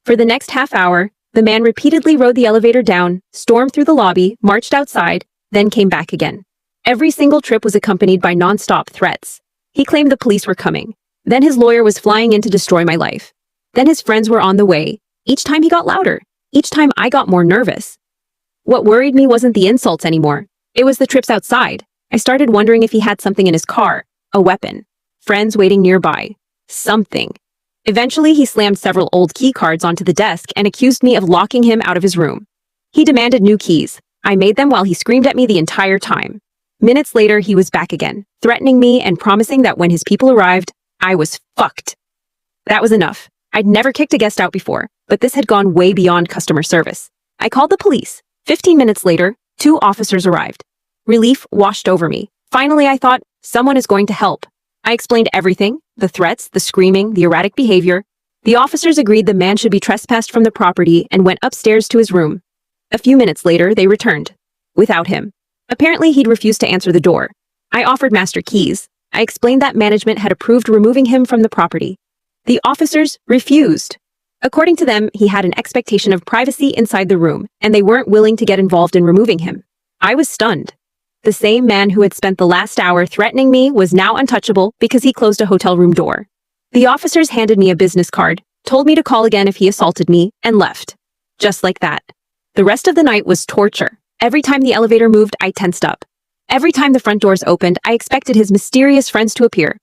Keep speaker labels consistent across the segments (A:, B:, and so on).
A: For the next half hour, the man repeatedly rode the elevator down, stormed through the lobby, marched outside, then came back again. Every single trip was accompanied by non-stop threats. He claimed the police were coming. Then his lawyer was flying in to destroy my life. Then his friends were on the way. Each time he got louder. Each time I got more nervous. What worried me wasn't the insults anymore. It was the trips outside. I started wondering if he had something in his car. A weapon. Friends waiting nearby. Something. Eventually, he slammed several old key cards onto the desk and accused me of locking him out of his room. He demanded new keys. I made them while he screamed at me the entire time. Minutes later, he was back again, threatening me and promising that when his people arrived, I was fucked. That was enough. I'd never kicked a guest out before, but this had gone way beyond customer service. I called the police. 15 minutes later, 2 officers arrived. Relief washed over me. Finally, I thought, someone is going to help. I explained everything, the threats, the screaming, the erratic behavior. The officers agreed the man should be trespassed from the property and went upstairs to his room. A few minutes later, they returned. Without him. Apparently, he'd refused to answer the door. I offered master keys. I explained that management had approved removing him from the property. The officers refused. According to them, he had an expectation of privacy inside the room, and they weren't willing to get involved in removing him. I was stunned. The same man who had spent the last hour threatening me was now untouchable because he closed a hotel room door. The officers handed me a business card, told me to call again if he assaulted me, and left. Just like that. The rest of the night was torture. Every time the elevator moved, I tensed up. Every time the front doors opened, I expected his mysterious friends to appear.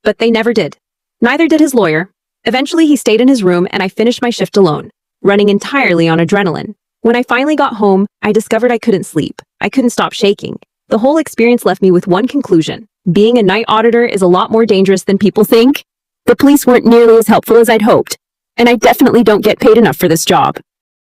A: But they never did. Neither did his lawyer. Eventually, he stayed in his room and I finished my shift alone, running entirely on adrenaline. When I finally got home, I discovered I couldn't sleep. I couldn't stop shaking. The whole experience left me with one conclusion. Being a night auditor is a lot more dangerous than people think. The police weren't nearly as helpful as I'd hoped. And I definitely don't get paid enough for this job.